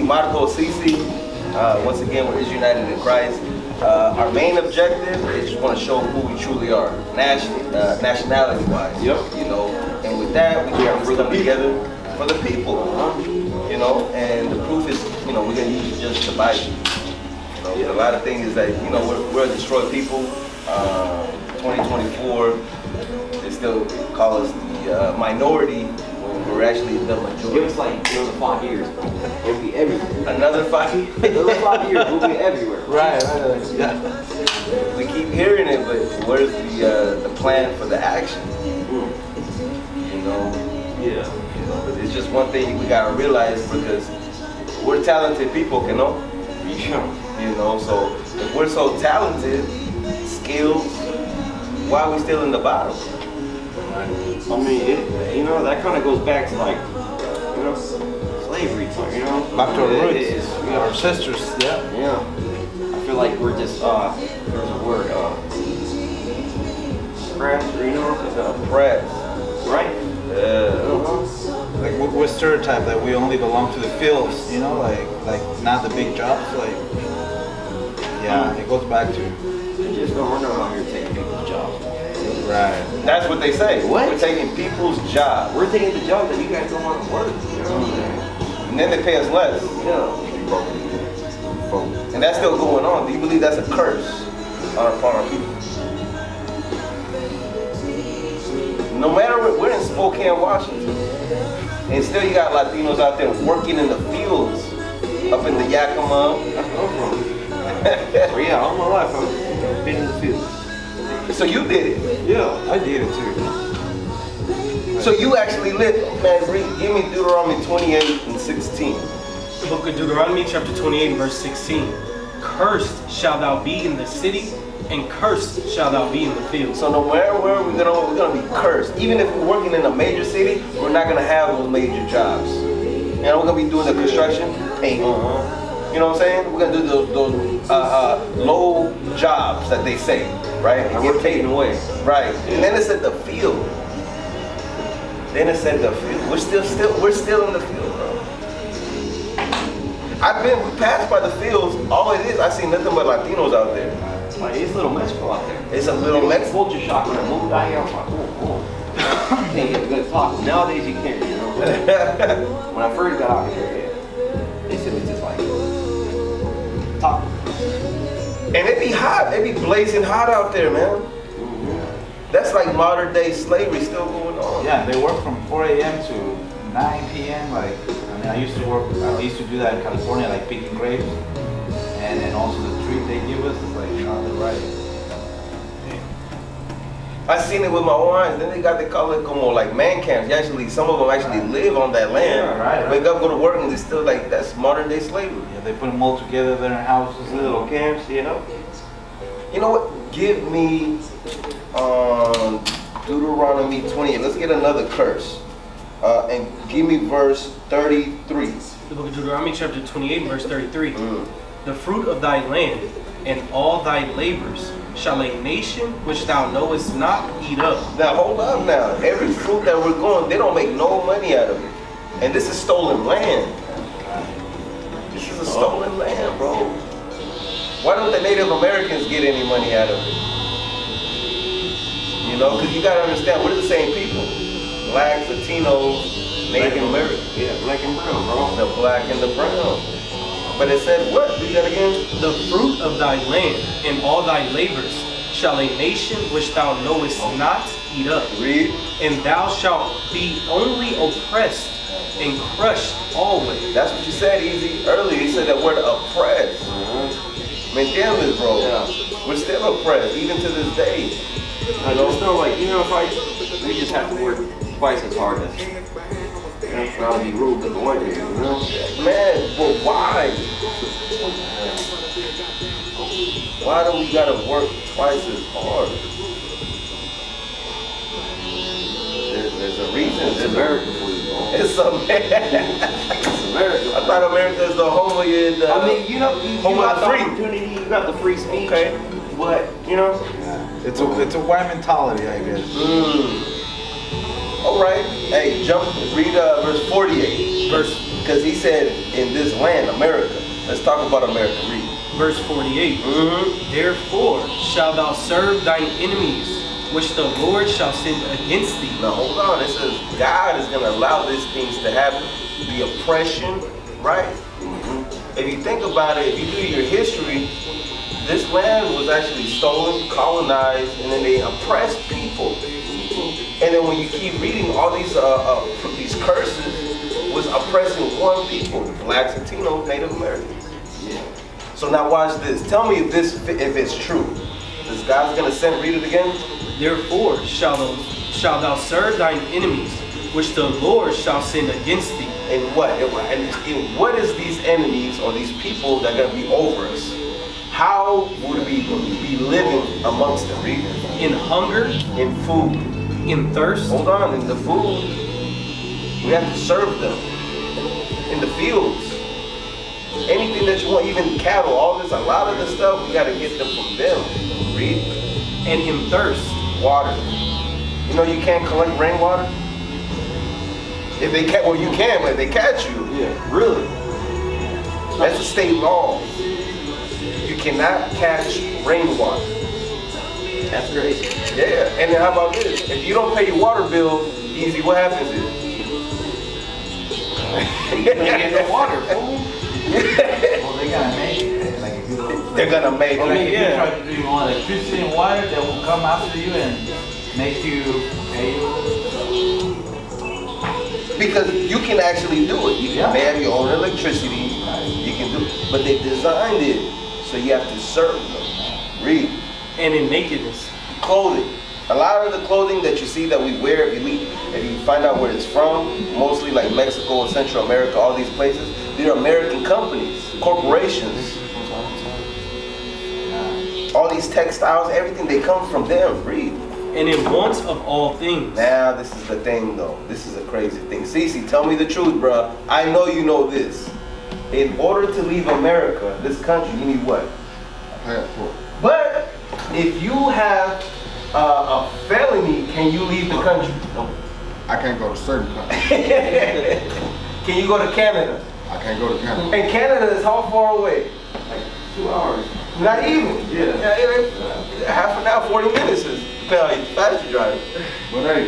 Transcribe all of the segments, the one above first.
Marco Sisi. Once again, we're United in Christ. Our main objective is just want to show who we truly are, nationality-wise. Yep. You know, and with that, we can come together for the people. You know, and the proof is, you know, we're gonna use just the Bible. You know, a lot of things that, you know, we're a destroyed people. 2024, they still call us the minority when we're actually the majority. Give us like another 5 years, bro. We'll be everywhere. Another 5 years? Another 5 years, we'll be everywhere. Right. Yeah. We keep hearing it, but where's the plan for the action? You know? Yeah. You know, but it's just one thing we gotta realize, because we're talented people, you know? You know, so if we're so talented, skills, why are we still in the bottom? I mean, you know, that kind of goes back to like, you know, slavery time, you know? Back to our roots, you know, our sisters, yeah. Yeah. I feel like we're just, there's a word, oppressed, or you know, Oppressed. right? Like we're stereotyped that we only belong to the fields, you know, like not the big jobs, like, yeah, it goes back to. We just don't run around here taking people's jobs. Right. That's what they say. What? We're taking people's jobs. We're taking the job that you guys don't want to work, you know what I'm saying? And then they pay us less. Yeah. And that's still going on. Do you believe that's a curse on our people? No matter what, we're in Spokane, Washington. And still you got Latinos out there working in the fields up in the Yakima. That's where I'm from. So yeah, all my life I've been in the field. So you did it. Yeah. I did it too. So you actually lived, man, give me Deuteronomy 28:16. The book of Deuteronomy chapter 28 verse 16. Cursed shalt thou be in the city, and cursed shalt thou be in the field. So no matter where we're gonna be cursed. Even if we're working in a major city, we're not gonna have those major jobs. You know, we're gonna be doing the construction, paint. You know what I'm saying? We're gonna do those low jobs that they say, right? And get paid away, right? And then it said the field. Then it said the field. We're still in the field, bro. We passed by the fields. All it is, I see nothing but Latinos out there. Like, it's a little Mexico out there. It's a little Mexico. Culture shock when I moved out here. I was like, oh. Can't get a good talk. Nowadays you can't, you know. When I first got out here, yeah, they said it's just like talk. And it be hot. It be blazing hot out there, man. That's like modern day slavery still going on. Yeah, they work from 4 a.m. to 9 p.m. Like, I mean, I used to do that in California, like picking grapes. And then also the treat they give us is like not the right. I seen it with my own eyes. Then they call it como like man camps. Some of them actually live on that land. Yeah, right. Wake up, go to work, and they still like, that's modern day slavery. Yeah, they put them all together there in houses, Little camps, you know. You know what? Give me Deuteronomy 28. Let's get another curse. And give me verse 33. The book of Deuteronomy chapter 28 verse 33. The fruit of thy land and all thy labors shall a nation which thou knowest not eat up. Now hold up now. Every fruit that we're going, they don't make no money out of it. And this is stolen land. This is a stolen land, bro. Why don't the Native Americans get any money out of it? You know, because you got to understand, we're the same people. Blacks, Latinos, Native Americans. Yeah, black and brown, bro. The black and the brown. But it said what? Do that again? The fruit of thy land and all thy labors shall a nation which thou knowest not eat up. Read. And thou shalt be only oppressed and crushed always. That's what you said, Easy, earlier. You said that word oppressed. ¿Me entiendes, bro? Yeah. We're still oppressed, even to this day. I just know, like, you know, we just have to work twice as hard as, not to be rude to the white man, you know? Man, but why? Why do we gotta work twice as hard? There's a reason. It's America for you, bro. It's America. It's America. I thought America is the home of you. I mean, you know, you home got of the free opportunity, you got the free speech. Okay. But, you know. It's a white mentality, I guess. All right. Hey, read verse 48. Verse Because he said in this land, America. Let's talk about America. Read. Verse 48. Therefore shalt thou serve thine enemies, which the Lord shall send against thee. Now hold on. It says God is going to allow these things to happen. The oppression, right? If you think about it, if you do your history, this land was actually stolen, colonized, and then they oppressed people. And then when you keep reading, all these curses was oppressing one people, blacks, Latinos, Native Americans. So now watch this. Tell me if it's true. This God's gonna send. Read it again. Therefore shalt thou serve thine enemies, which the Lord shall send against thee. And what? And what is these enemies or these people that are gonna be over us? How would we be living amongst them? Read. In hunger, In food. in thirst, Hold on. In the food, we have to serve them. In the fields. Anything that you want, even cattle, a lot of this stuff, we got to get them from them. Read. and in thirst. Water. You know you can't collect rainwater? If they catch, well you can, but if they catch you. Yeah. Really? That's a state law. You cannot catch rainwater. That's crazy. Yeah, and then how about this? If you don't pay your water bill, easy, what happens is? You can't get no water, fool. Well, they gotta make it. Like if you don't, They're gonna make like it. if you try to drink on electricity and water, that will come after you and make you pay you. Because you can actually do it. You can Yeah. have your own electricity. You can do it. But they designed it so you have to serve them. Read. And in nakedness. Clothing. A lot of the clothing that you see that we wear, if you find out where it's from, mostly like Mexico and Central America, all these places, they're American companies, corporations. All these textiles, everything, they come from them. Read. And in want of all things. Now, this is the thing though. This is a crazy thing. Cece, tell me the truth, bruh. I know you know this. In order to leave America, this country, you need what? Passport. But if you have a felony, can you leave the country? I can't go to certain countries. Can you go to Canada? I can't go to Canada. And Canada is how far away? 2 hours. Not even. Yeah. Half an hour, 40 minutes is depending on how fast you drive. But hey,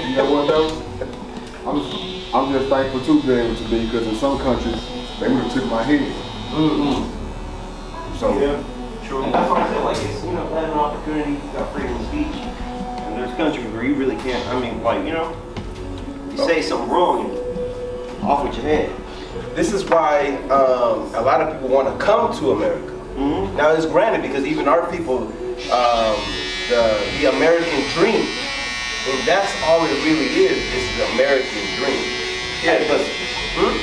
you know what though? I'm just thankful to be able to be, because in some countries they would have took my head. So True. And that's why I feel like it's, having an opportunity, you got freedom of speech. And there's countries where you really can't, you say something wrong and off with your head. This is why a lot of people want to come to America. Now it's granted because even our people, the American dream, and that's all it really is the American dream. Yeah, but oh,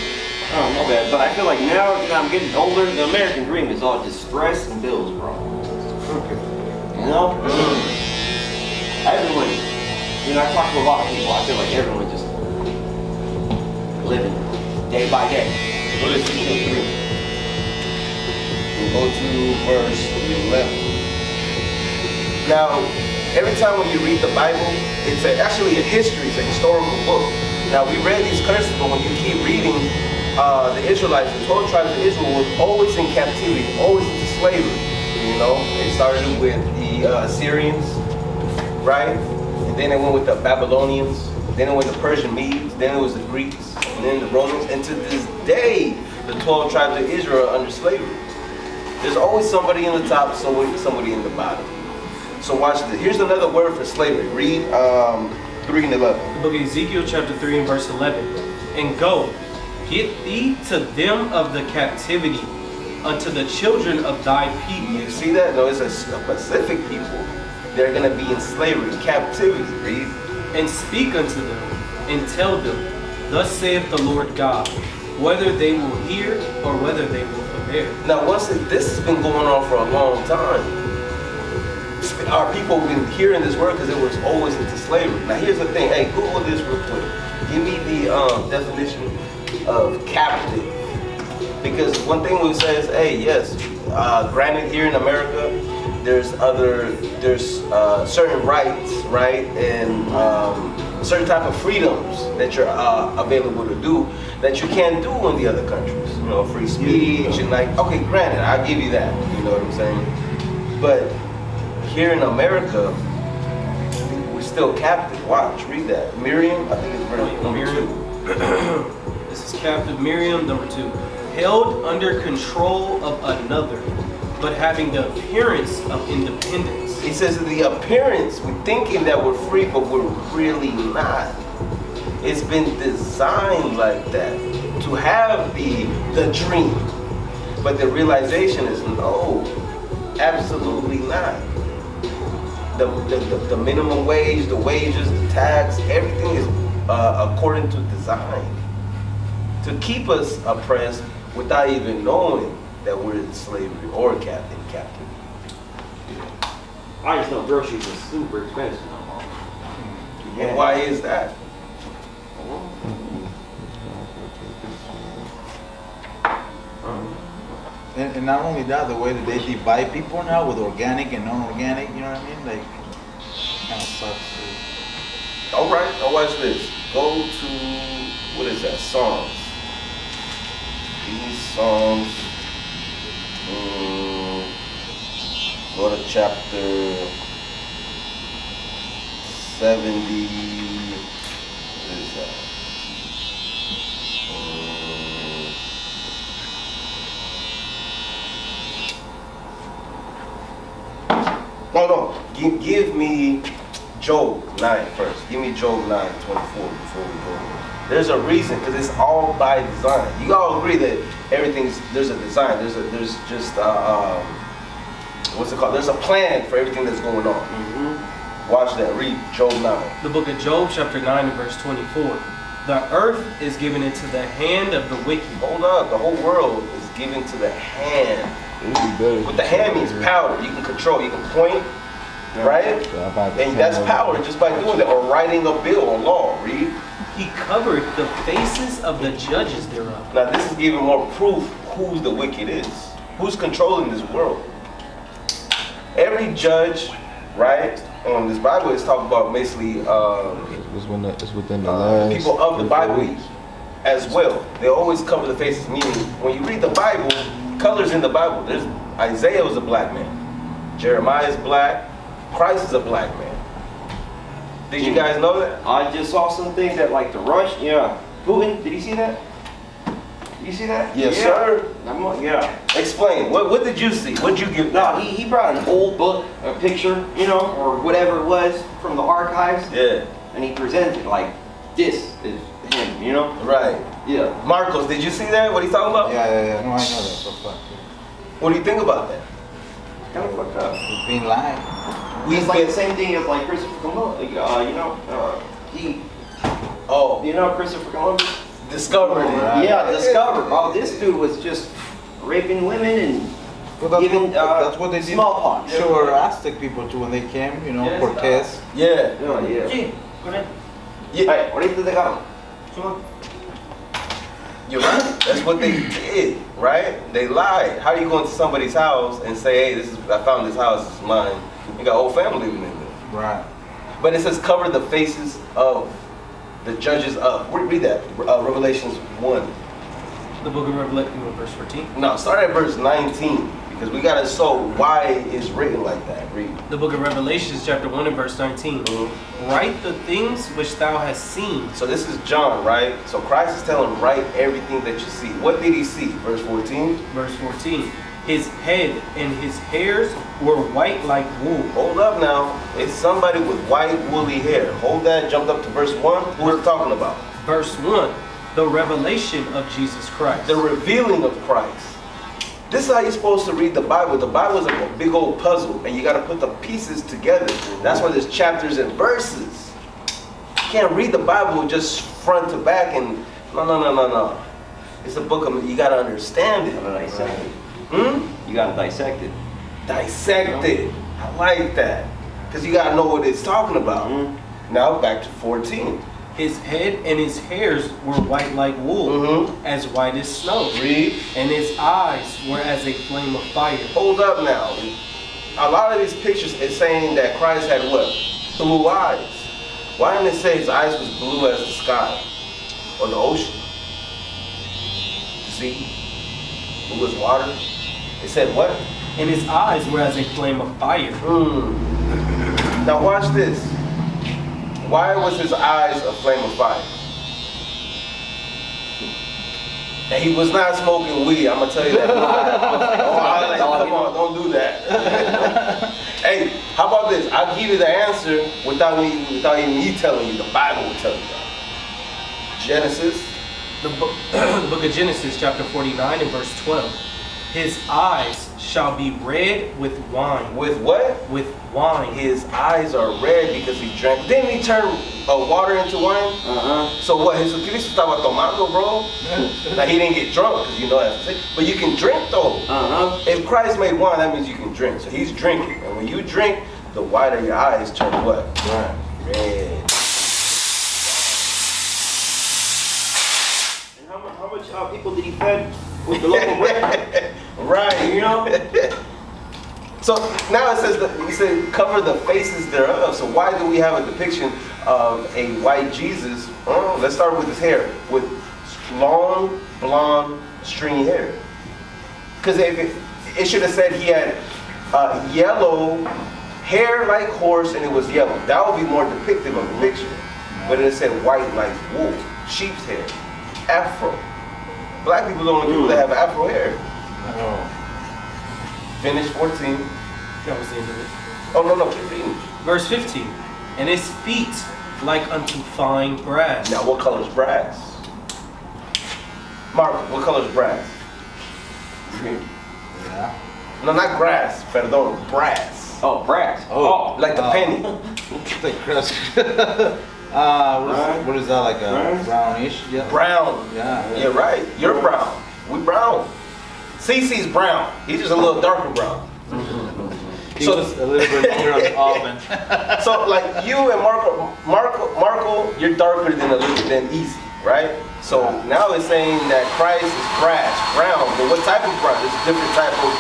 my bad. But I feel like now that I'm getting older, the American dream is all just stress and bills, bro. Everyone, I talk to a lot of people. I feel like everyone just living day by day. Go to Ezekiel 3. We'll go to verse 11. Now, every time when you read the Bible, it's actually a history, it's a historical book. Now, we read these curses, but when you keep reading, the Israelites, the 12 tribes of Israel was always in captivity, always into slavery. They started with the Assyrians, right? And then it went with the Babylonians, then it went the Persian Medes, then it was the Greeks, and then the Romans, and to this day, the 12 tribes of Israel are under slavery. There's always somebody in the top, somebody in the bottom. So watch this. Here's another word for slavery. Read 3 and 11. The book of Ezekiel chapter 3 and verse 11. And go, get thee to them of the captivity, unto the children of thy people. You see that? No, it's a specific people. They're going to be in slavery, captivity. Read. And speak unto them, and tell them, thus saith the Lord God, whether they will hear or whether they will forbear. Now, this has been going on for a long time. Our people have been hearing this word because it was always into slavery. Now, here's the thing. Hey, Google this real quick. Give me the definition of captive. Because one thing we say is, hey, yes, granted here in America, there's certain rights, right, and certain type of freedoms that you're available to do. that you can't do in the other countries. You know, free speech and like, okay, granted, I'll give you that. You know what I'm saying? But here in America, we're still captive. Watch, read that. Miriam, I think it's verse number 2. This is captive Miriam, number 2. Held under control of another, but having the appearance of independence. He says the appearance, we're thinking that we're free, but we're really not. It's been designed like that, to have the dream. But the realization is no, absolutely not. The minimum wage, the wages, the tax, everything is according to design. To keep us oppressed without even knowing that we're in slavery or in captivity. I just know groceries are super expensive now. And why is that? And not only that, the way that they divide people now with organic and non-organic, you know what I mean? Like, kind of sucks. All right, now watch this. Go to, what is that, Psalms. These Psalms, go to chapter 70, what is that? No, give me Job 9 first. Give me Job 9:24 before we go. There's a reason, because it's all by design. You all agree that there's a design. There's just what's it called? There's a plan for everything that's going on. Mm-hmm. Watch that. Read Job 9. The book of Job, chapter 9 and verse 24. The earth is given into the hand of the wicked. Hold up. The whole world is given to the hand. What the hand means power. You can control. You can point, right? And that's power just by doing that, or writing a bill or law. Read. He covered the faces of the judges thereof. Now this is giving more proof who the wicked is. Who's controlling this world? Every judge, right? On this Bible is talking about basically it's within the last people of the Bible as well. They always cover the faces, meaning when you read the Bible, colors in the Bible. There's Isaiah was a black man. Jeremiah is black. Christ is a black man. Did you guys know that? I just saw something that like the Rush, yeah. Putin, did you see that? You see that? Yes, yeah. sir. Yeah. Explain. What did you see? What did you give? No, he brought an old book, a picture, you know, or whatever it was from the archives. Yeah. And he presented like this is him, you know? Right. Yeah. Marcos, did you see that? What he's talking about? Yeah. No, I know that. So fuck. What do you think about that? Kind of fucked up. It's being lied. It's like the same thing as like Christopher Columbus. Like, you know Christopher Columbus? Discovered it. Right. Yeah, discovered. Oh, this dude was just raping women and Well, giving that's what they did. smallpox. Sure, Aztec people too when they came, you know, Yes. Cortez. Yeah. Yeah. Yeah. Hey, what did they got? You're right. That's what they did, right? They lied. How do you go into somebody's house and say, "Hey, I found this house. This is mine." You got a whole family living in there. Right. But it says, "Cover the faces of the judges of." Read that. Revelations 1. The book of Revelation, verse 14. No, start at verse 19 because we gotta show why it's written like that. Read. The book of Revelation, chapter 1 and verse 19. Write the things which thou hast seen. So this is John, right? So Christ is telling him, write everything that you see. What did he see? Verse 14. Verse 14. His head and his hairs were white like wool. Hold up now. It's somebody with white woolly hair. Hold that. Jumped up to verse 1. Who is it talking about? Verse 1. The revelation of Jesus Christ. The revealing of Christ. This is how you're supposed to read the Bible. The Bible is like a big old puzzle, and you got to put the pieces together. That's why there's chapters and verses. You can't read the Bible just front to back and no. It's a book of, you got to understand it. You gotta dissect it. Hmm? You gotta dissect it. Dissect it. I like that. Because you got to know what it's talking about. Now back to 14. His head and his hairs were white like wool, as white as snow. Read. And his eyes were as a flame of fire. Hold up now. A lot of these pictures is saying that Christ had what? Blue eyes. Why didn't it say his eyes was blue as the sky or the ocean? sea, it was water. It said what? And his eyes were as a flame of fire. Now watch this. Why was his eyes a flame of fire? And he was not smoking weed, I'm gonna tell you that. Come on, don't do that. Hey, how about this? I'll give you the answer without even me telling you. The Bible will tell you that. Genesis. The book of Genesis, chapter 49 and verse 12. His eyes shall be red with wine. With what? With wine. His eyes are red because he drank. Didn't he turn water into wine? So what? Jesucristo estaba tomando, bro. Now he didn't get drunk because you know that's the thing. But you can drink though. If Christ made wine, that means you can drink. So he's drinking, and when you drink, the white of your eyes turn what? Red. And how much people did he fed with the local bread? Right, you know. So now it says he said cover the faces thereof. So why do we have a depiction of a white Jesus? Oh, let's start with his hair, with long, blonde, stringy hair. Because it should have said he had yellow hair like horse and it was yellow. That would be more depictive of the picture. But it said white like wool, sheep's hair, afro. Black people are the only people that have afro hair. Finish 14. That was the end of it. Oh, no, keep reading. Verse 15. And his feet like unto fine brass. Now, what color is brass? Marco, what color is brass? Green. Yeah. No, not grass, perdón, brass. Oh, brass. Like the penny. It's like crust. What is that, like a brownish? Yeah. Brown. Yeah. You're right. You're brown. We brown. CC's brown. He's just a little darker brown. He was a little bit longer on the oven. So like you and Marco, you're darker than Easy, right? So now it's saying that Christ is brown. But what type of brown? There's different type of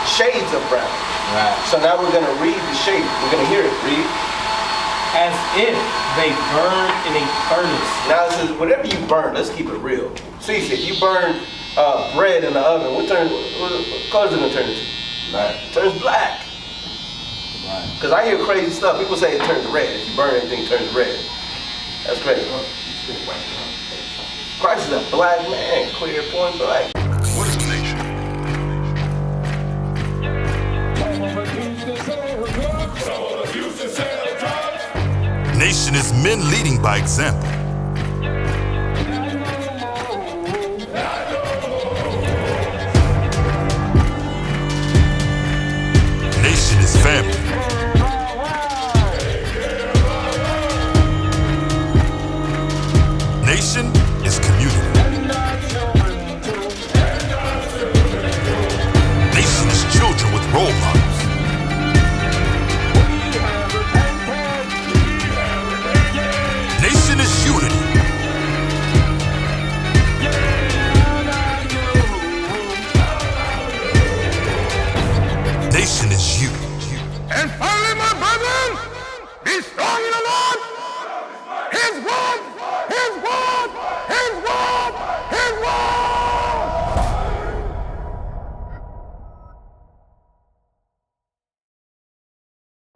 shades of brown. Right. So now we're gonna read the shade. We're gonna hear it. Read. As if they burn in a furnace. Now it says whatever you burn. Let's keep it real. See, if you burn bread in the oven, what color is it gonna turn into? Right. It turns black. Right. Because I hear crazy stuff. People say it turns red. If you burn anything, it turns red. That's crazy. Christ is a black man, clear point black. What is a nation? Nation is men leading by example.